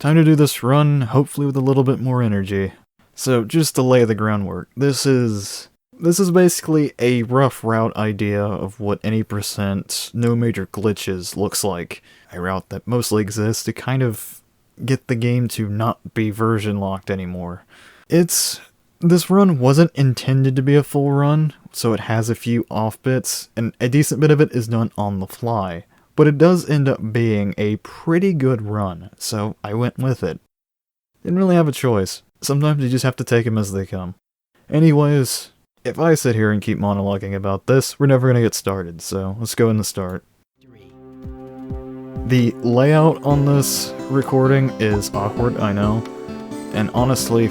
time to do this run, hopefully with a little bit more energy. So, just to lay the groundwork, this is basically a rough route idea of what any percent, no major glitches looks like. A route that mostly exists to kind of get the game to not be version locked anymore. This run wasn't intended to be a full run, so it has a few off bits, and a decent bit of it is done on the fly. But it does end up being a pretty good run, so I went with it. Didn't really have a choice. Sometimes you just have to take them as they come. Anyways, if I sit here and keep monologuing about this, we're never going to get started, so let's go and start. The layout on this recording is awkward, I know, and honestly,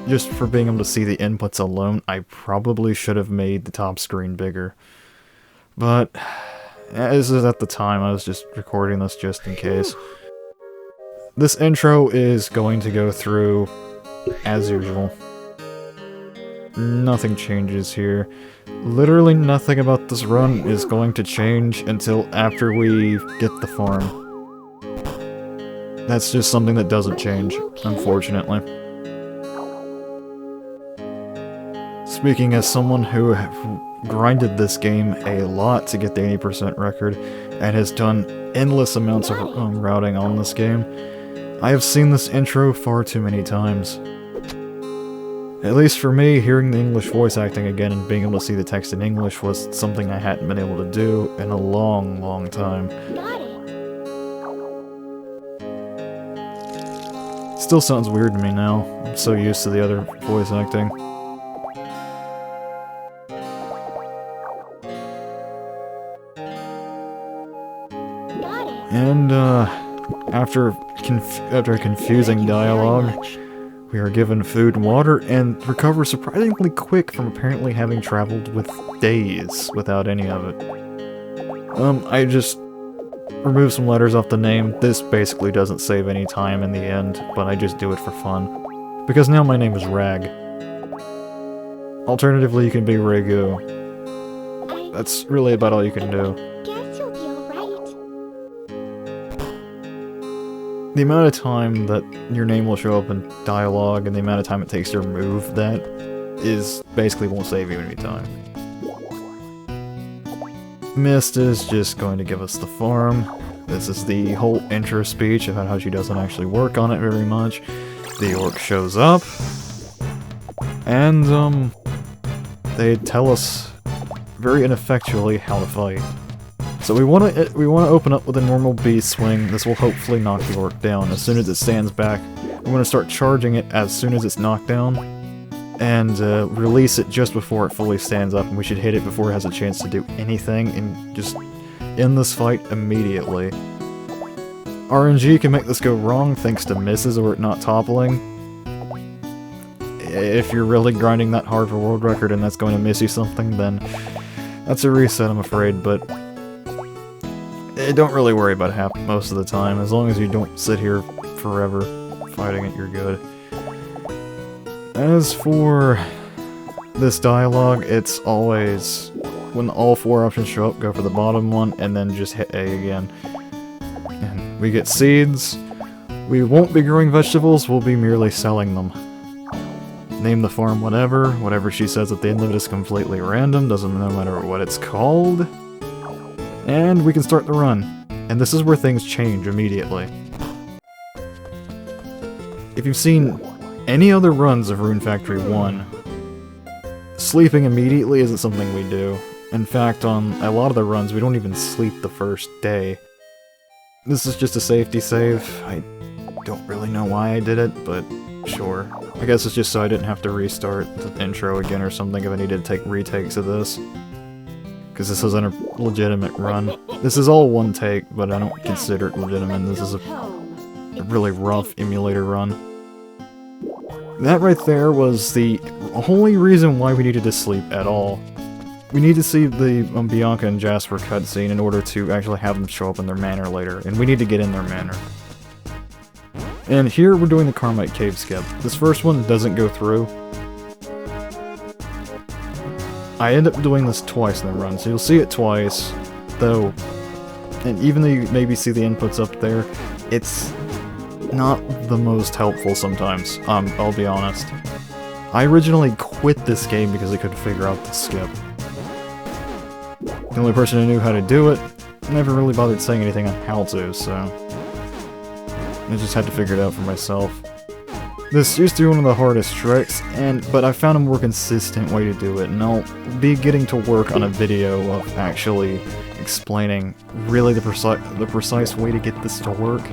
just for being able to see the inputs alone, I probably should have made the top screen bigger. But this is at the time, I was just recording this just in case. This intro is going to go through as usual. Nothing changes here. Literally nothing about this run is going to change until after we get the farm. That's just something that doesn't change, unfortunately. Speaking as someone who grinded this game a lot to get the 80% record, and has done endless amounts of routing on this game, I have seen this intro far too many times. At least for me, hearing the English voice acting again and being able to see the text in English was something I hadn't been able to do in a long, long time. Still sounds weird to me now. I'm so used to the other voice acting. And, after confusing dialogue, we are given food and water, and recover surprisingly quick from apparently having traveled with days without any of it. I just removed some letters off the name. This basically doesn't save any time in the end, but I just do it for fun. Because now my name is Rag. Alternatively, you can be Ragu. That's really about all you can do. The amount of time that your name will show up in dialogue and the amount of time it takes to remove that is basically won't save you any time. Mist is just going to give us the farm. This is the whole intro speech about how she doesn't actually work on it very much. The orc shows up, and they tell us very ineffectually how to fight. So we want to open up with a normal beast swing. This will hopefully knock the orc down. As soon as it stands back, we're going to start charging it as soon as it's knocked down, and release it just before it fully stands up, and we should hit it before it has a chance to do anything, and just end this fight immediately. RNG can make this go wrong thanks to misses or it not toppling. If you're really grinding that hard for world record and that's going to miss you something, then that's a reset, I'm afraid, but don't really worry about it most of the time. As long as you don't sit here forever fighting it, you're good. As for this dialogue, it's always, when all four options show up, go for the bottom one, and then just hit A again. And we get seeds. We won't be growing vegetables, we'll be merely selling them. Name the farm whatever she says at the end of it is completely random, doesn't matter what it's called. And we can start the run. And this is where things change immediately. If you've seen any other runs of Rune Factory 1, sleeping immediately isn't something we do. In fact, on a lot of the runs, we don't even sleep the first day. This is just a safety save. I don't really know why I did it, but sure. I guess it's just so I didn't have to restart the intro again or something if I needed to take retakes of this. Because this isn't a legitimate run. This is all one take, but I don't consider it legitimate. This is a really rough emulator run. That right there was the only reason why we needed to sleep at all. We need to see the Bianca and Jasper cutscene in order to actually have them show up in their manor later, and we need to get in their manor. And here we're doing the Carmite Cave skip. This first one doesn't go through. I end up doing this twice in the run, so you'll see it twice, though, and even though you maybe see the inputs up there, it's not the most helpful sometimes, I'll be honest. I originally quit this game because I couldn't figure out the skip. The only person who knew how to do it never really bothered saying anything on how to, so I just had to figure it out for myself. This used to be one of the hardest tricks, but I found a more consistent way to do it, and I'll be getting to work on a video of actually explaining really the precise way to get this to work.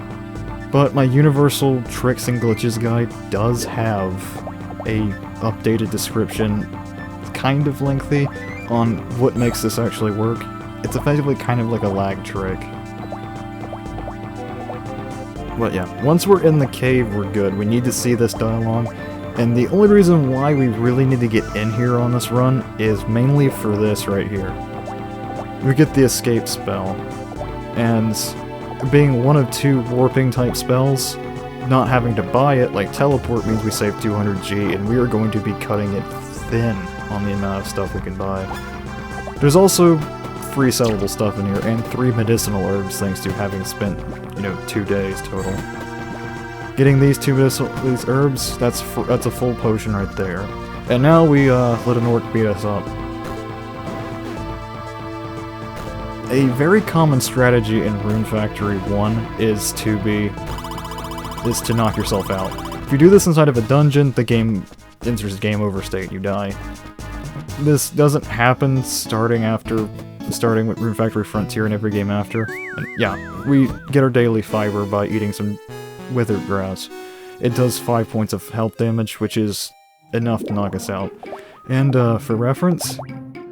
But my universal tricks and glitches guide does have a updated description, kind of lengthy, on what makes this actually work. It's effectively kind of like a lag trick. But yeah, once we're in the cave, we're good. We need to see this dialogue, and the only reason why we really need to get in here on this run is mainly for this right here. We get the escape spell, and being one of 2 warping type spells, not having to buy it, like teleport, means we save 200G, and we are going to be cutting it thin on the amount of stuff we can buy. There's also free sellable stuff in here, and 3 medicinal herbs thanks to having spent, 2 days total. Getting these 2 these herbs, that's a full potion right there. And now we let an orc beat us up. A very common strategy in Rune Factory 1 is to knock yourself out. If you do this inside of a dungeon, the game enters game over state, you die. This doesn't happen starting with Rune Factory Frontier and every game after. And yeah, we get our daily fiber by eating some withered grass. It does 5 points of health damage, which is enough to knock us out. And for reference,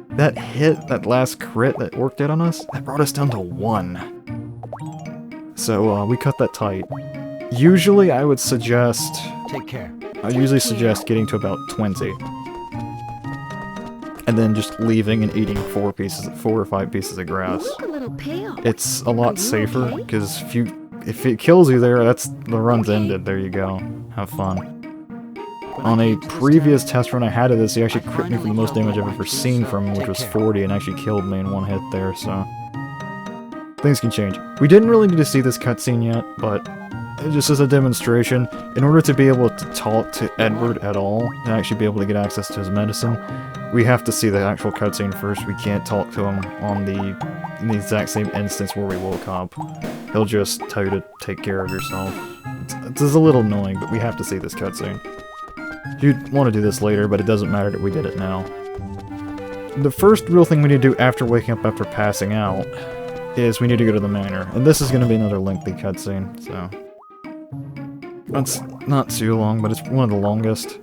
that last crit that orc did on us, that brought us down to 1. So we cut that tight. Usually I would suggest... Take care. I usually suggest getting to about 20. And then just leaving and eating 4 or 5 pieces of grass. You look a little pale. It's a lot safer, because if it kills you there, the run's ended. There you go. Have fun. On a previous test run I had of this, he actually crit me for the most damage I've ever seen from him, which was 40, and actually killed me in 1 hit there, so... Things can change. We didn't really need to see this cutscene yet, but just as a demonstration, in order to be able to talk to Edward at all, and actually be able to get access to his medicine, we have to see the actual cutscene first. We can't talk to him in the exact same instance where we woke up. He'll just tell you to take care of yourself. It's a little annoying, but we have to see this cutscene. You'd want to do this later, but it doesn't matter that we did it now. The first real thing we need to do after waking up after passing out is we need to go to the manor. And this is going to be another lengthy cutscene, so... It's not too long, but it's one of the longest.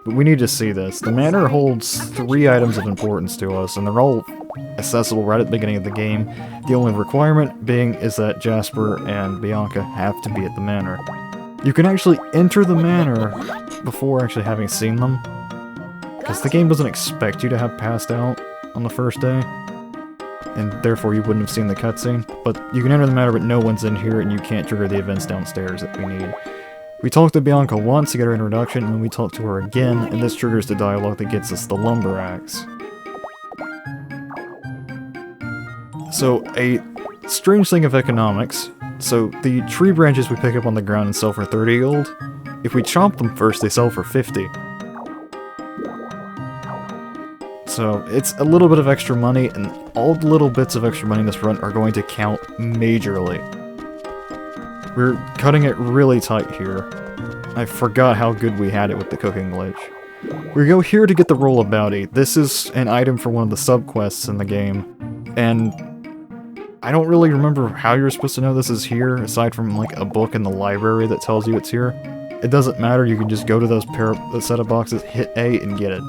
But we need to see this. The manor holds 3 items of importance to us, and they're all accessible right at the beginning of the game. The only requirement being is that Jasper and Bianca have to be at the manor. You can actually enter the manor before actually having seen them, because the game doesn't expect you to have passed out on the first day, and therefore you wouldn't have seen the cutscene. But you can enter the manor, but no one's in here, and you can't trigger the events downstairs that we need. We talked to Bianca once to get her introduction, and then we talk to her again, and this triggers the dialogue that gets us the lumber axe. So, a strange thing of economics. So, the tree branches we pick up on the ground and sell for 30 gold. If we chop them first, they sell for 50. So, it's a little bit of extra money, and all the little bits of extra money in this run are going to count majorly. We're cutting it really tight here. I forgot how good we had it with the cooking glitch. We go here to get the Roll of Bounty. This is an item for one of the subquests in the game, and I don't really remember how you're supposed to know this is here, aside from like a book in the library that tells you it's here. It doesn't matter, you can just go to those set of boxes, hit A, and get it.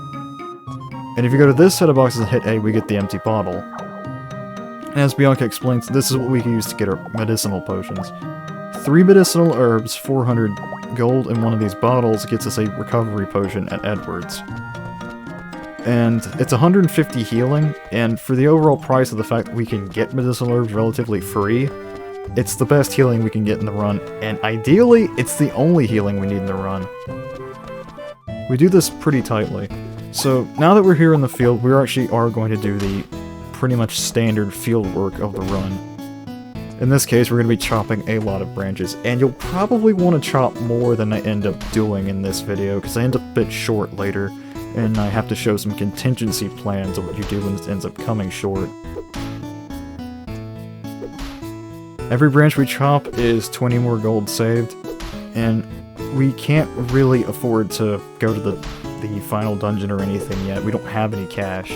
And if you go to this set of boxes and hit A, we get the empty bottle. And as Bianca explains, this is what we can use to get our medicinal potions. 3 medicinal herbs, 400 gold, and one of these bottles gets us a recovery potion at Edward's. And it's 150 healing, and for the overall price of the fact that we can get medicinal herbs relatively free, it's the best healing we can get in the run, and ideally, it's the only healing we need in the run. We do this pretty tightly. So, now that we're here in the field, we actually are going to do the pretty much standard field work of the run. In this case, we're going to be chopping a lot of branches, and you'll probably want to chop more than I end up doing in this video, because I end up a bit short later, and I have to show some contingency plans of what you do when it ends up coming short. Every branch we chop is 20 more gold saved, and we can't really afford to go to the final dungeon or anything yet. We don't have any cash.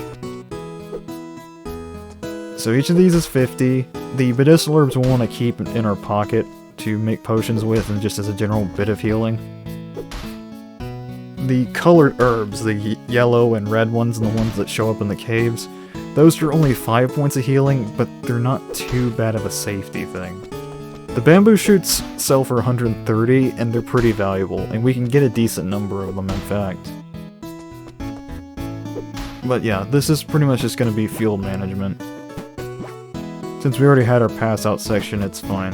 So each of these is 50. The medicinal herbs we'll want to keep in our pocket to make potions with and just as a general bit of healing. The colored herbs, the yellow and red ones and the ones that show up in the caves, those are only 5 points of healing, but they're not too bad of a safety thing. The bamboo shoots sell for 130 and they're pretty valuable, and we can get a decent number of them in fact. But yeah, this is pretty much just going to be field management. Since we already had our pass out section, it's fine.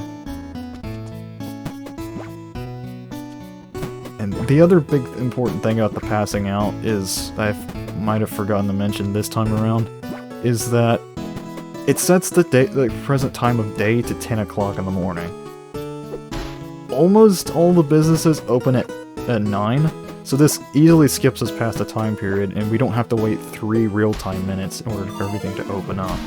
And the other big important thing about the passing out is, I might have forgotten to mention this time around, is that it sets the present time of day to 10 o'clock in the morning. Almost all the businesses open at 9, so this easily skips us past the time period, and we don't have to wait 3 real-time minutes in order for everything to open up.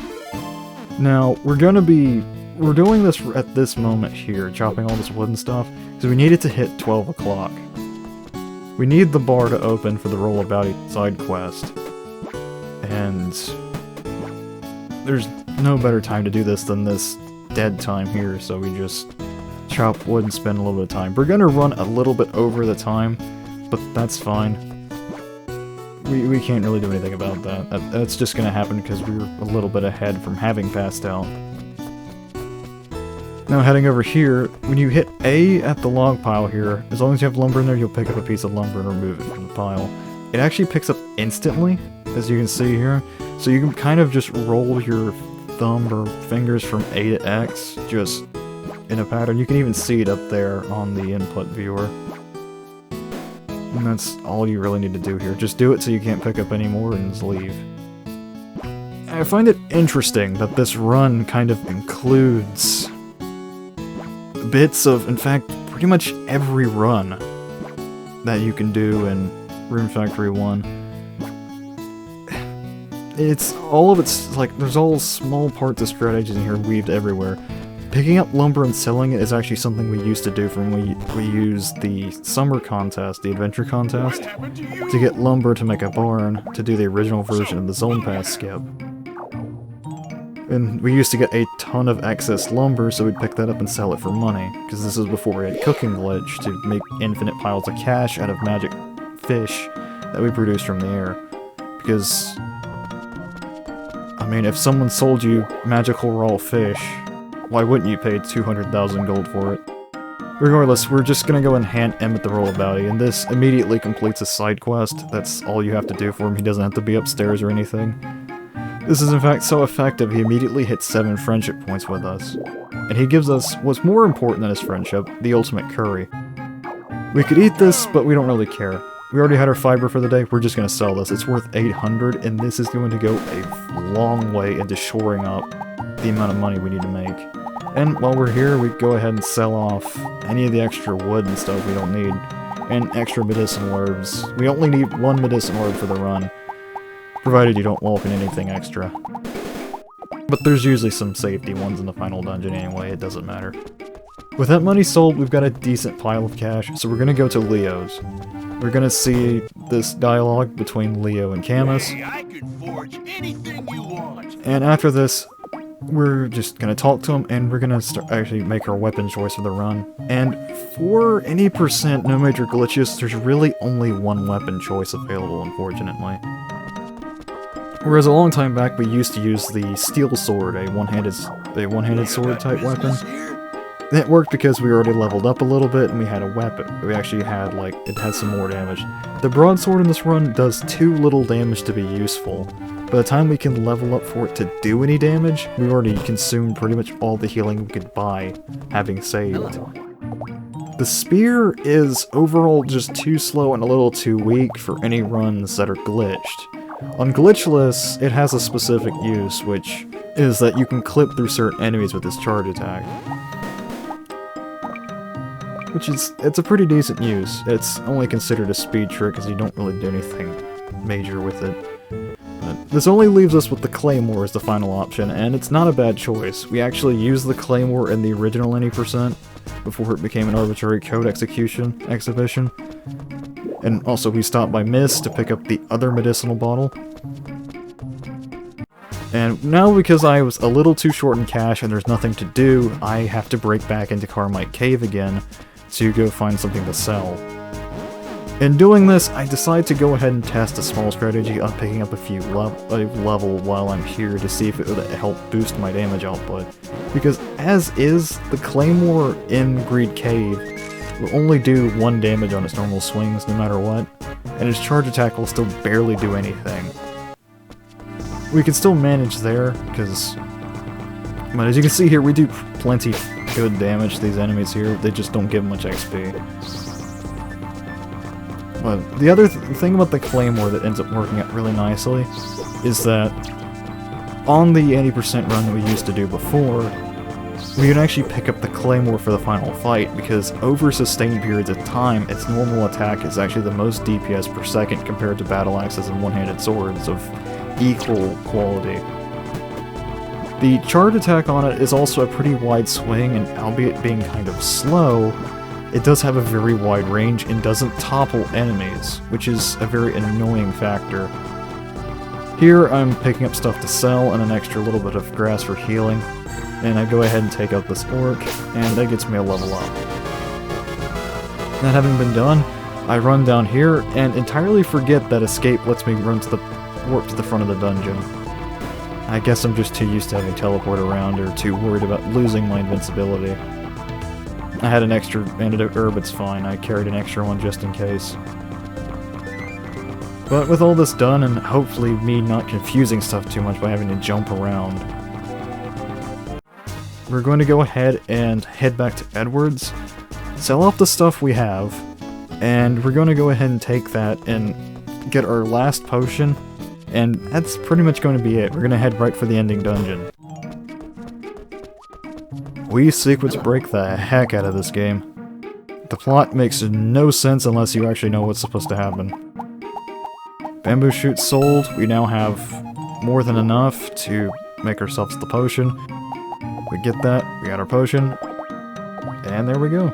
Now, we're doing this at this moment here, chopping all this wood and stuff, because we need it to hit 12 o'clock. We need the bar to open for the Rollabout side quest, and there's no better time to do this than this dead time here, so we just chop wood and spend a little bit of time. We're gonna run a little bit over the time, but that's fine. We can't really do anything about that. That's just gonna happen because we were a little bit ahead from having passed out. Now heading over here, when you hit A at the log pile here, as long as you have lumber in there, you'll pick up a piece of lumber and remove it from the pile. It actually picks up instantly, as you can see here, so you can kind of just roll your thumb or fingers from A to X, just in a pattern. You can even see it up there on the input viewer. And that's all you really need to do here. Just do it so you can't pick up any more and just leave. I find it interesting that this run kind of includes bits of, in fact, pretty much every run that you can do in Rune Factory 1. There's all small parts of strategies in here weaved everywhere. Picking up lumber and selling it is actually something we used to do from when we used the summer contest, the adventure contest, to get lumber to make a barn to do the original version of the zone pass skip. And we used to get a ton of excess lumber, so we'd pick that up and sell it for money, because this is before we had cooking glitch to make infinite piles of cash out of magic fish that we produced from the air. Because, I mean, if someone sold you magical raw fish, why wouldn't you pay 200,000 gold for it? Regardless, we're just gonna go and hand Emmett the Rollabouty, and this immediately completes a side quest. That's all you have to do for him. He doesn't have to be upstairs or anything. This is in fact so effective, he immediately hits 7 friendship points with us. And he gives us what's more important than his friendship, the ultimate curry. We could eat this, but we don't really care. We already had our fiber for the day, we're just gonna sell this. It's worth 800, and this is going to go a long way into shoring up the amount of money we need to make. And while we're here, we go ahead and sell off any of the extra wood and stuff we don't need, and extra medicinal herbs. We only need 1 medicinal herb for the run, provided you don't walk in anything extra. But there's usually some safety ones in the final dungeon anyway, it doesn't matter. With that money sold, we've got a decent pile of cash, so we're gonna go to Leo's. We're gonna see this dialogue between Leo and Camus. Hey, I can forge anything you want. And after this, we're just gonna talk to him, and we're gonna actually make our weapon choice for the run. And for any percent, no major glitches, there's really only 1 weapon choice available, unfortunately. Whereas a long time back, we used to use the steel sword, a one-handed sword type weapon. It worked because we already leveled up a little bit, and we had a weapon. We actually had, it had some more damage. The broadsword in this run does too little damage to be useful. By the time we can level up for it to do any damage, we've already consumed pretty much all the healing we could buy, having saved. The spear is overall just too slow and a little too weak for any runs that are glitched. On glitchless, it has a specific use, which is that you can clip through certain enemies with this charge attack. Which is, it's a pretty decent use. It's only considered a speed trick because you don't really do anything major with it. But this only leaves us with the Claymore as the final option, and it's not a bad choice. We actually used the Claymore in the original any% before it became an arbitrary code exhibition. And also we stopped by Mist to pick up the other medicinal bottle. And now, because I was a little too short in cash and there's nothing to do, I have to break back into Carmite Cave again to go find something to sell. In doing this, I decide to go ahead and test a small strategy on picking up a level while I'm here to see if it would help boost my damage output. Because as is, the Claymore in Greed Cave will only do 1 damage on its normal swings no matter what, and its charge attack will still barely do anything. We can still manage there, but as you can see here, we do plenty good damage to these enemies here, they just don't give much XP. But the other thing about the Claymore that ends up working out really nicely is that on the 80% run that we used to do before, we can actually pick up the Claymore for the final fight, because over sustained periods of time, its normal attack is actually the most DPS per second compared to battle axes and one-handed swords of equal quality. The charge attack on it is also a pretty wide swing, and albeit being kind of slow, it does have a very wide range and doesn't topple enemies, which is a very annoying factor. Here I'm picking up stuff to sell and an extra little bit of grass for healing, and I go ahead and take out this orc, and that gets me a level up. That having been done, I run down here and entirely forget that escape lets me warp to the front of the dungeon. I guess I'm just too used to having teleport around or too worried about losing my invincibility. I had an extra antidote herb, it's fine. I carried an extra one just in case. But with all this done, and hopefully me not confusing stuff too much by having to jump around, we're going to go ahead and head back to Edwards, sell off the stuff we have, and we're going to go ahead and take that and get our last potion, and that's pretty much going to be it. We're going to head right for the ending dungeon. We sequence break the heck out of this game. The plot makes no sense unless you actually know what's supposed to happen. Bamboo shoot sold. We now have more than enough to make ourselves the potion. We get that, we got our potion, and there we go.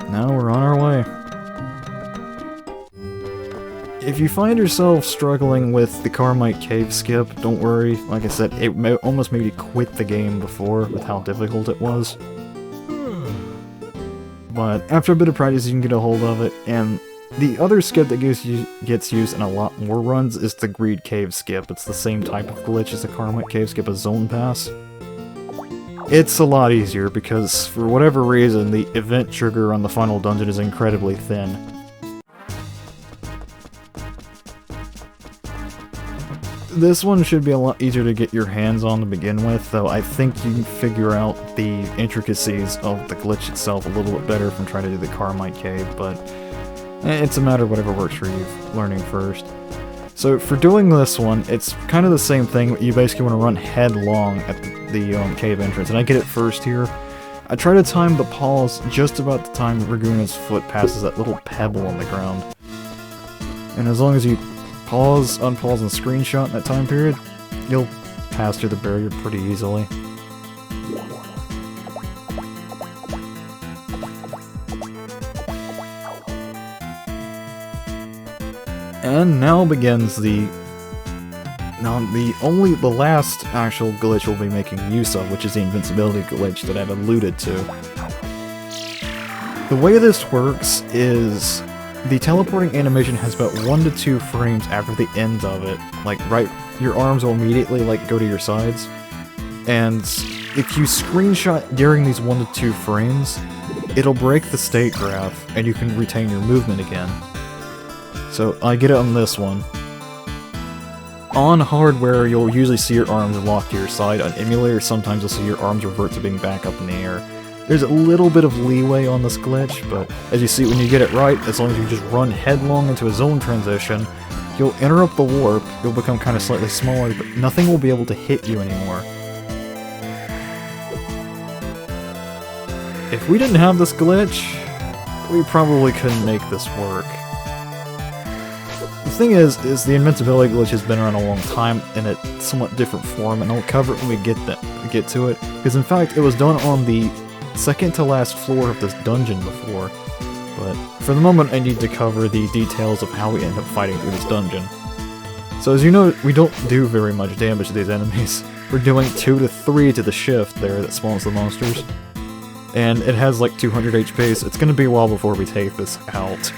Now we're on our way. If you find yourself struggling with the Carmite Cave skip, don't worry. Like I said, it almost made me quit the game before with how difficult it was. But after a bit of practice, you can get a hold of it, and the other skip that gets used in a lot more runs is the Greed Cave skip. It's the same type of glitch as the Carmite Cave skip, a zone pass. It's a lot easier because, for whatever reason, the event trigger on the final dungeon is incredibly thin. This one should be a lot easier to get your hands on to begin with, though I think you can figure out the intricacies of the glitch itself a little bit better from trying to do the Carmite Cave, but it's a matter of whatever works for you, learning first. So for doing this one, it's kind of the same thing. You basically want to run headlong at the cave entrance, and I get it first here. I try to time the pause just about the time Raguna's foot passes that little pebble on the ground. And as long as you pause, unpause, and screenshot in that time period, you'll pass through the barrier pretty easily. And now begins the last actual glitch we'll be making use of, which is the invincibility glitch that I've alluded to. The way this works is the teleporting animation has about 1 to 2 frames after the end of it. Like, your arms will immediately, go to your sides. And if you screenshot during these 1 to 2 frames, it'll break the state graph, and you can retain your movement again. So, I get it on this one. On hardware, you'll usually see your arms locked to your side. On emulator, sometimes you'll see your arms revert to being back up in the air. There's a little bit of leeway on this glitch, but as you see, when you get it right, as long as you just run headlong into a zone transition, you'll interrupt the warp, you'll become kind of slightly smaller, but nothing will be able to hit you anymore. If we didn't have this glitch, we probably couldn't make this work. The thing is the invincibility glitch has been around a long time in a somewhat different form, and I'll cover it when we get to it, because in fact it was done on the second to last floor of this dungeon before, but for the moment I need to cover the details of how we end up fighting through this dungeon. So as you know, we don't do very much damage to these enemies. We're doing 2 to 3 to the shift there that spawns the monsters. And it has like 200 HP, so it's gonna be a while before we take this out.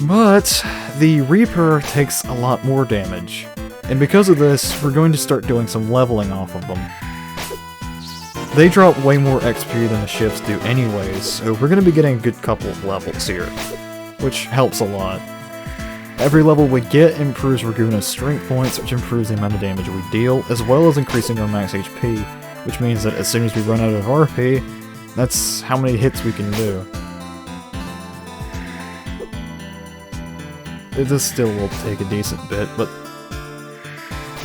But the Reaper takes a lot more damage, and because of this, we're going to start doing some leveling off of them. They drop way more XP than the shifts do anyways, so we're going to be getting a good couple of levels here, which helps a lot. Every level we get improves Raguna's strength points, which improves the amount of damage we deal, as well as increasing our max HP, which means that as soon as we run out of RP, that's how many hits we can do. This still will take a decent bit, but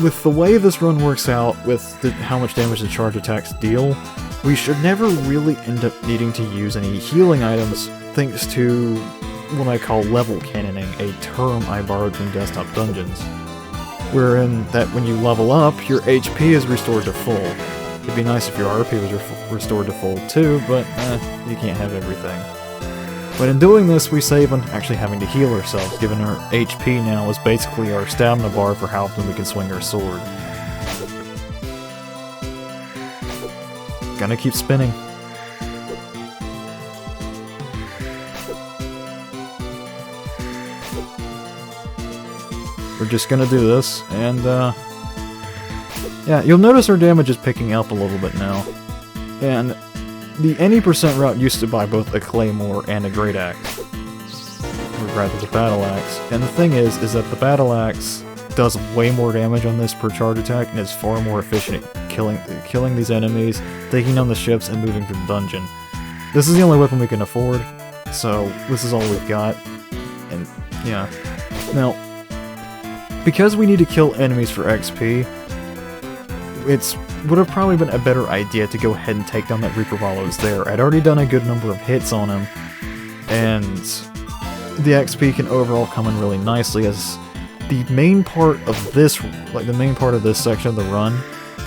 with the way this run works out, with how much damage the charge attacks deal, we should never really end up needing to use any healing items, thanks to what I call level cannoning, a term I borrowed from desktop dungeons, wherein that when you level up, your HP is restored to full. It'd be nice if your RP was restored to full too, but you can't have everything. But in doing this, we save on actually having to heal ourselves, given our HP now is basically our stamina bar for how often we can swing our sword. Gonna keep spinning. We're just gonna do this, and yeah, you'll notice our damage is picking up a little bit now. And the any % route used to buy both a claymore and a great axe, or rather the battle axe. And the thing is that the battle axe does way more damage on this per charge attack and is far more efficient at killing these enemies, taking down the ships, and moving through the dungeon. This is the only weapon we can afford, so this is all we've got. And yeah, now because we need to kill enemies for XP, it would have probably been a better idea to go ahead and take down that Reaper while I was there. I'd already done a good number of hits on him, and the XP can overall come in really nicely, as the main part of this, section of the run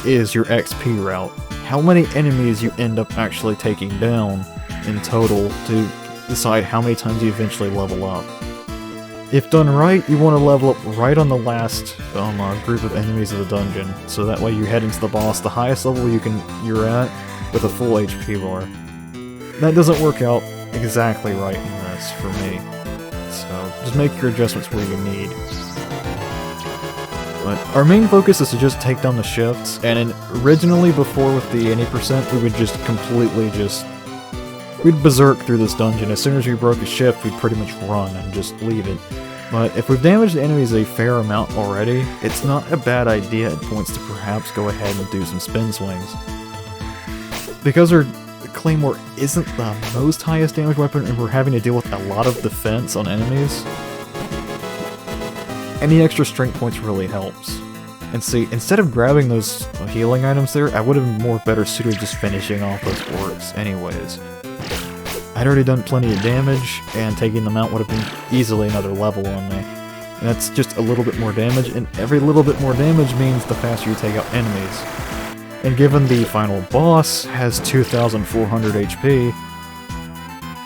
is your XP route. How many enemies you end up actually taking down in total to decide how many times you eventually level up. If done right, you want to level up right on the last group of enemies of the dungeon, so that way you head into the boss, the highest level you're at, with a full HP bar. That doesn't work out exactly right in this for me, so just make your adjustments where you need. But our main focus is to just take down the shifts, and originally before with the 80%, we would just completely we'd berserk through this dungeon. As soon as we broke a shift, we'd pretty much run and just leave it. But if we've damaged the enemies a fair amount already, it's not a bad idea at points to perhaps go ahead and do some spin swings. Because our Claymore isn't the most highest damage weapon and we're having to deal with a lot of defense on enemies, any extra strength points really helps. And see, instead of grabbing those healing items there, I would have been more better suited just finishing off those orcs anyways. I'd already done plenty of damage, and taking them out would have been easily another level on me. And that's just a little bit more damage, and every little bit more damage means the faster you take out enemies. And given the final boss has 2,400 HP,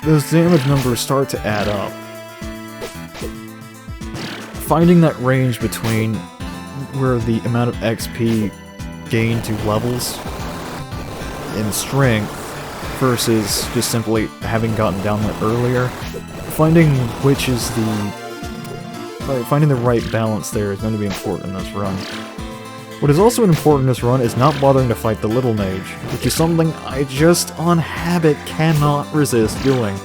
those damage numbers start to add up. Finding that range between where the amount of XP gained to levels in strength versus just simply having gotten down there earlier, finding the right balance there is going to be important in this run. What is also important in this run is not bothering to fight the Little Mage, which is something I just on habit cannot resist doing.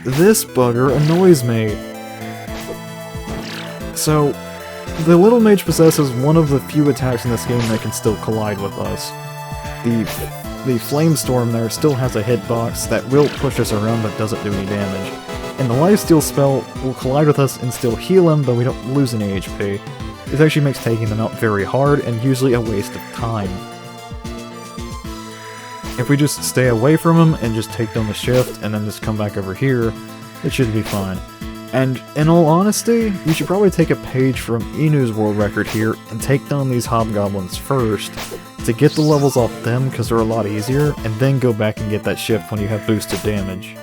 This bugger annoys me. So, the Little Mage possesses one of the few attacks in this game that can still collide with us. The the Flamestorm there still has a hitbox that will push us around but doesn't do any damage. And the Lifesteal spell will collide with us and still heal him, though we don't lose any HP. This actually makes taking them out very hard and usually a waste of time. If we just stay away from him and just take down the shift and then just come back over here, it should be fine. And in all honesty, you should probably take a page from Inu's world record here and take down these hobgoblins first to get the levels off them because they're a lot easier, and then go back and get that shift when you have boosted damage.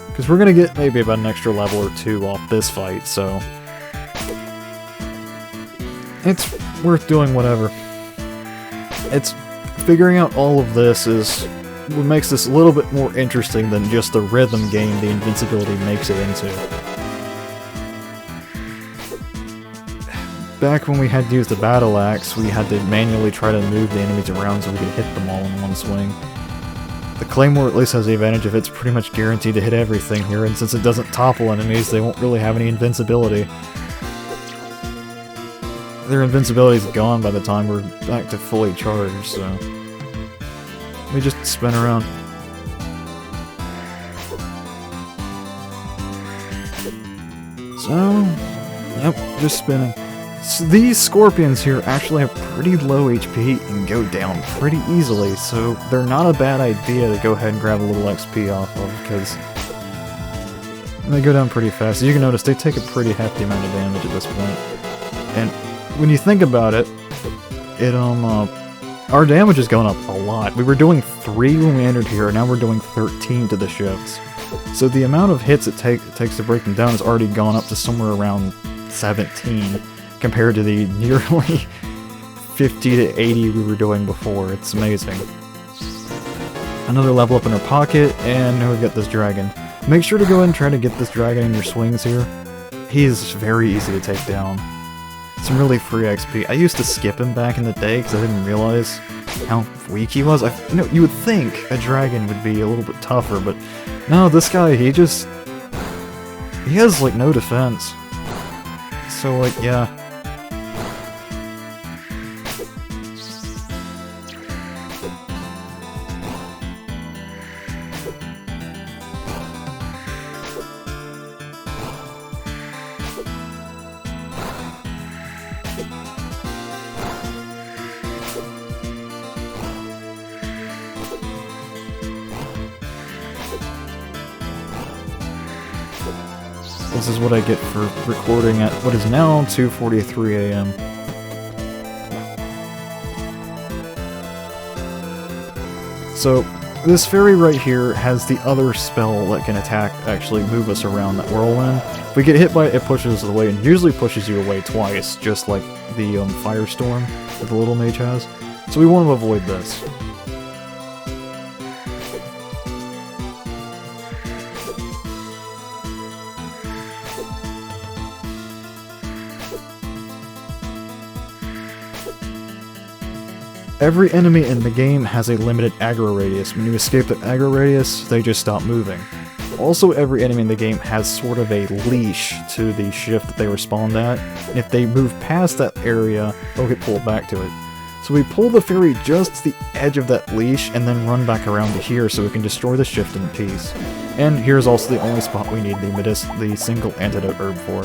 Because we're going to get maybe about an extra level or two off this fight, so it's worth doing whatever. It's figuring out all of this is what makes this a little bit more interesting than just the rhythm game the invincibility makes it into. Back when we had to use the battle axe, we had to manually try to move the enemies around so we could hit them all in one swing. The Claymore at least has the advantage of it's pretty much guaranteed to hit everything here, and since it doesn't topple enemies, they won't really have any invincibility. Their invincibility's gone by the time we're back to fully charged, so we just spin around. So, yep, just spinning. So these scorpions here actually have pretty low HP and go down pretty easily, so they're not a bad idea to go ahead and grab a little XP off of, because they go down pretty fast. As you can notice, they take a pretty hefty amount of damage at this point. And when you think about it, our damage has gone up a lot. We were doing 3 when we entered here, and now we're doing 13 to the shifts. So the amount of hits it takes to break them down has already gone up to somewhere around 17, compared to the nearly 50 to 80 we were doing before. It's amazing. Another level up in our pocket, and now we've got this dragon. Make sure to go ahead and try to get this dragon in your swings here. He is very easy to take down. Some really free XP. I used to skip him back in the day because I didn't realize how weak he was. You would think a dragon would be a little bit tougher, but no, this guy, he has like no defense. So like, yeah. This is what I get for recording at what is now 2:43 a.m. So, this fairy right here has the other spell that can actually move us around that whirlwind. If we get hit by it, it pushes us away, and usually pushes you away twice, just like the Firestorm that the little mage has. So we want to avoid this. Every enemy in the game has a limited aggro radius. When you escape that aggro radius, they just stop moving. Also, every enemy in the game has sort of a leash to the shift that they respawn at, and if they move past that area, they'll get pulled back to it. So we pull the fairy just to the edge of that leash, and then run back around to here so we can destroy the shift in peace. And here's also the only spot we need the single antidote herb for.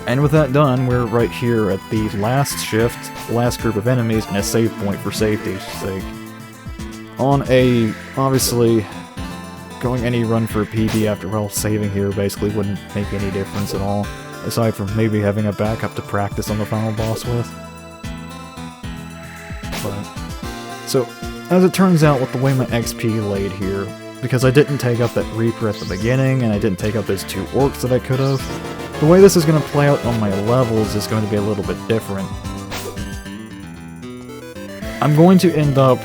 And with that done, we're right here at the last shift, last group of enemies, and a save point for safety's sake. Obviously, going any run for a PB after all, saving here basically wouldn't make any difference at all, aside from maybe having a backup to practice on the final boss with. So, as it turns out, with the way my XP laid here, because I didn't take up that Reaper at the beginning, and I didn't take up those 2 orcs that I could have, the way this is going to play out on my levels is going to be a little bit different. I'm going to end up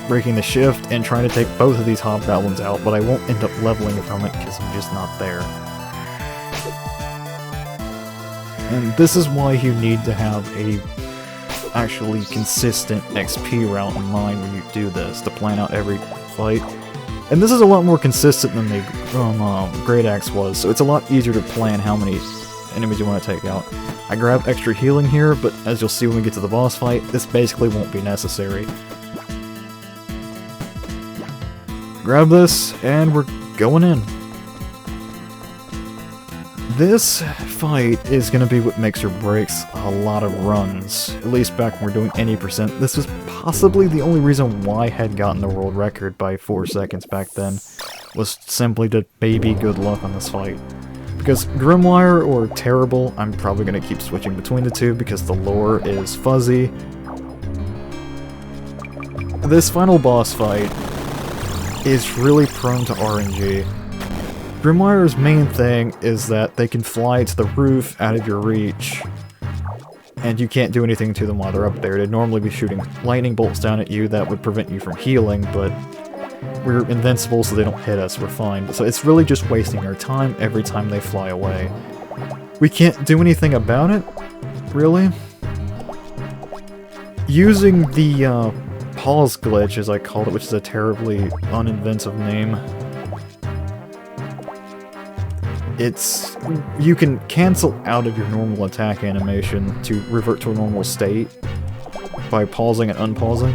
breaking the shift and trying to take both of these hobgoblins out, but I won't end up leveling from it because I'm just not there. And this is why you need to have a actually consistent XP route in mind when you do this, to plan out every fight. And this is a lot more consistent than the Great Axe was, so it's a lot easier to plan how many enemies you want to take out. I grab extra healing here, but as you'll see when we get to the boss fight, this basically won't be necessary. Grab this, and we're going in. This fight is going to be what makes or breaks a lot of runs, at least back when we're doing any percent. This was possibly the only reason why I had gotten the world record by 4 seconds back then, was simply to maybe good luck on this fight. Because Grimoire or Terrible, I'm probably going to keep switching between the two because the lore is fuzzy. This final boss fight is really prone to RNG. Grimoire's main thing is that they can fly to the roof out of your reach, and you can't do anything to them while they're up there. They'd normally be shooting lightning bolts down at you that would prevent you from healing, but we're invincible so they don't hit us, we're fine. So it's really just wasting our time every time they fly away. We can't do anything about it, really. Using the pause glitch, as I called it, which is a terribly uninventive name, you can cancel out of your normal attack animation to revert to a normal state by pausing and unpausing,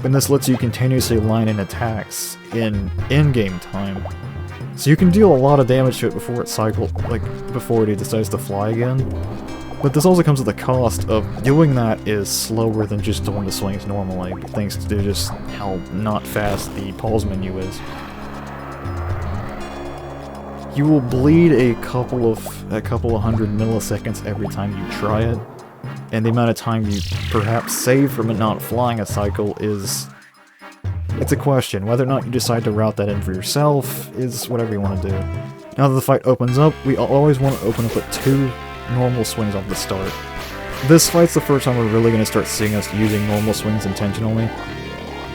and this lets you continuously line in attacks in in-game time. So you can deal a lot of damage to it before before it decides to fly again. But this also comes with the cost of doing that is slower than just doing the swings normally, thanks to just how not fast the pause menu is. You will bleed a couple of hundred milliseconds every time you try it, and the amount of time you perhaps save from it not flying a cycle it's a question. Whether or not you decide to route that in for yourself is whatever you want to do. Now that the fight opens up, we always want to open up with 2 normal swings off the start. This fight's the first time we're really going to start seeing us using normal swings intentionally.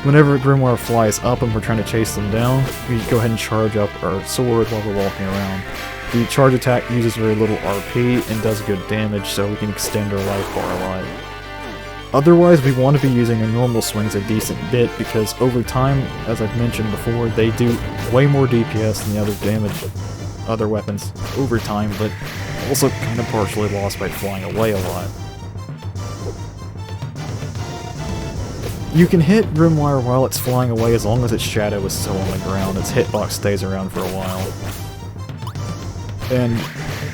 Whenever Grimoire flies up and we're trying to chase them down, we go ahead and charge up our sword while we're walking around. The charge attack uses very little RP and does good damage, so we can extend our life bar a lot. Otherwise, we want to be using our normal swings a decent bit, because over time, as I've mentioned before, they do way more DPS than the other weapons over time, but also kind of partially lost by flying away a lot. You can hit Grimoire while it's flying away as long as its shadow is still on the ground. Its hitbox stays around for a while. And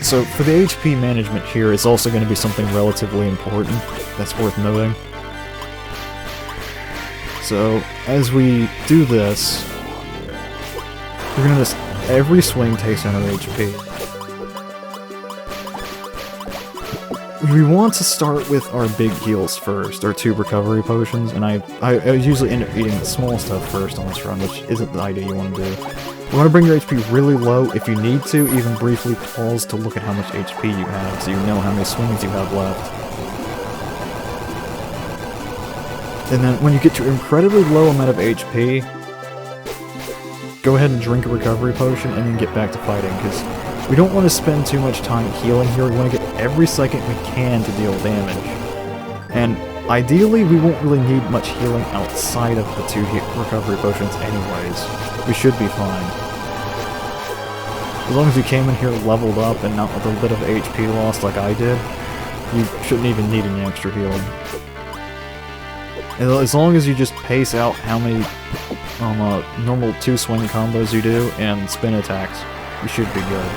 so for the HP management here is also going to be something relatively important that's worth noting. So as we do this, we're going to every swing takes down our HP. We want to start with our big heals first, our 2 recovery potions, and I usually end up eating the small stuff first on this run, which isn't the idea you want to do. You want to bring your HP really low. If you need to, even briefly pause to look at how much HP you have, so you know how many swings you have left. And then when you get to an incredibly low amount of HP, go ahead and drink a recovery potion and then get back to fighting, because we don't want to spend too much time healing here. We want to get every second we can to deal damage. And ideally, we won't really need much healing outside of the 2 recovery potions anyways. We should be fine. As long as you came in here leveled up and not with a bit of HP loss like I did, you shouldn't even need any extra healing. And as long as you just pace out how many normal 2 swing combos you do and spin attacks, you should be good.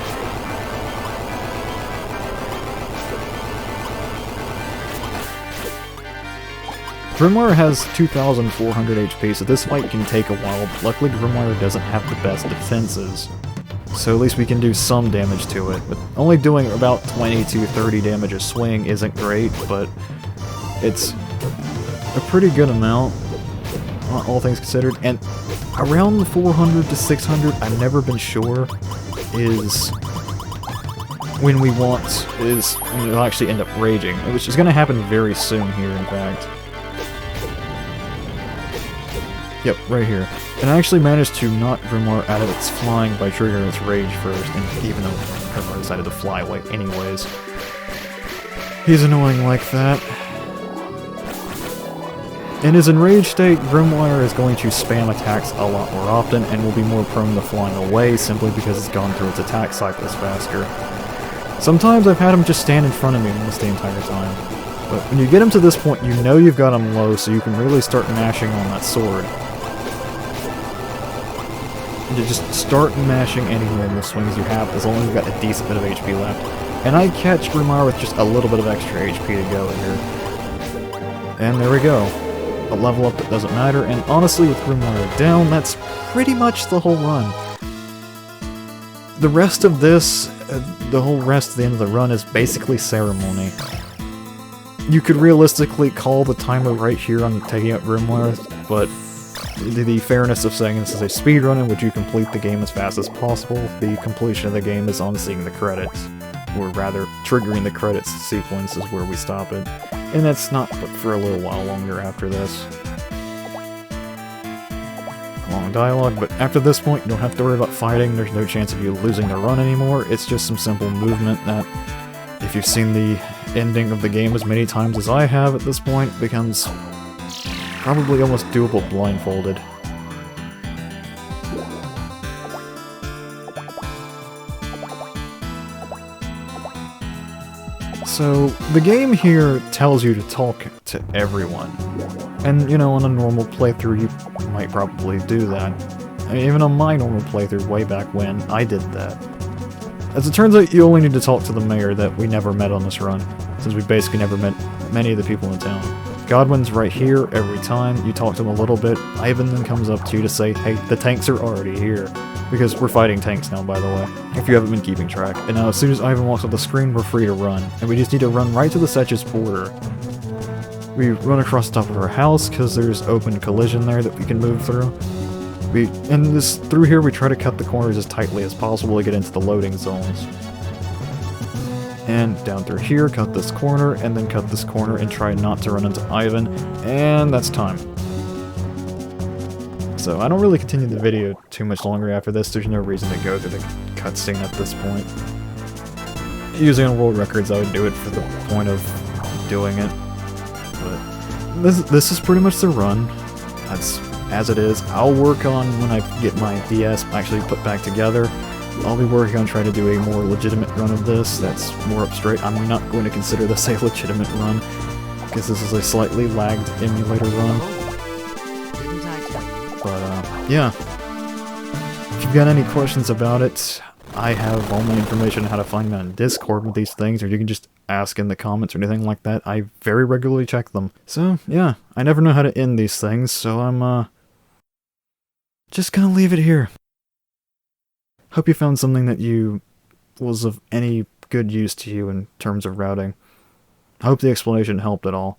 Grimoire has 2,400 HP, so this fight can take a while, but luckily Grimoire doesn't have the best defenses. So at least we can do some damage to it, but only doing about 20 to 30 damage a swing isn't great, but it's a pretty good amount, all things considered, and around the 400 to 600, I've never been sure, is when we'll actually end up raging, which is going to happen very soon here, in fact. Yep, right here. And I actually managed to knock Grimoire out of its flying by triggering its rage first, and even though Grimoire decided to fly away anyways. He's annoying like that. In his enraged state, Grimoire is going to spam attacks a lot more often, and will be more prone to flying away simply because it's gone through its attack cycles faster. Sometimes I've had him just stand in front of me almost the entire time. But when you get him to this point, you know you've got him low, so you can really start mashing on that sword. And you just start mashing any normal swings you have, as long as you've got a decent bit of HP left. And I catch Grumar with just a little bit of extra HP to go here. And there we go. A level up that doesn't matter, and honestly with Grumar down, that's pretty much the whole run. The rest of this, the whole rest of the end of the run is basically ceremony. You could realistically call the timer right here on taking out Grimoire, but the fairness of saying this is a speedrun in which you complete the game as fast as possible, the completion of the game is on seeing the credits. Or rather, triggering the credits sequence is where we stop it. And that's not but for a little while longer after this. Long dialogue, but after this point you don't have to worry about fighting, there's no chance of you losing the run anymore, it's just some simple movement that, if you've seen the ending of the game as many times as I have at this point, becomes probably almost doable blindfolded. So, the game here tells you to talk to everyone. And, you know, on a normal playthrough you might probably do that. I mean, even on my normal playthrough way back when, I did that. As it turns out, you only need to talk to the mayor that we never met on this run, since we basically never met many of the people in town. Godwin's right here every time, you talk to him a little bit, Ivan then comes up to you to say, hey, the tanks are already here. Because we're fighting tanks now, by the way, if you haven't been keeping track. And now as soon as Ivan walks off the screen, we're free to run. And we just need to run right to the Setch's border. We run across the top of our house, because there's open collision there that we can move through. Through here we try to cut the corners as tightly as possible to get into the loading zones. And down through here, cut this corner, and then cut this corner and try not to run into Ivan, and that's time. So I don't really continue the video too much longer after this, there's no reason to go through the cutscene at this point. Usually on world records I would do it for the point of doing it, but this is pretty much the run. That's as it is. I'll work on, when I get my DS actually put back together, I'll be working on trying to do a more legitimate run of this that's more up straight. I'm not going to consider this a legitimate run, because this is a slightly lagged emulator run. But, yeah. If you've got any questions about it, I have all my information on how to find me on Discord with these things, or you can just ask in the comments or anything like that. I very regularly check them. So, yeah, I never know how to end these things, so I'm, just gonna leave it here. Hope you found something that was of any good use to you in terms of routing. I hope the explanation helped at all.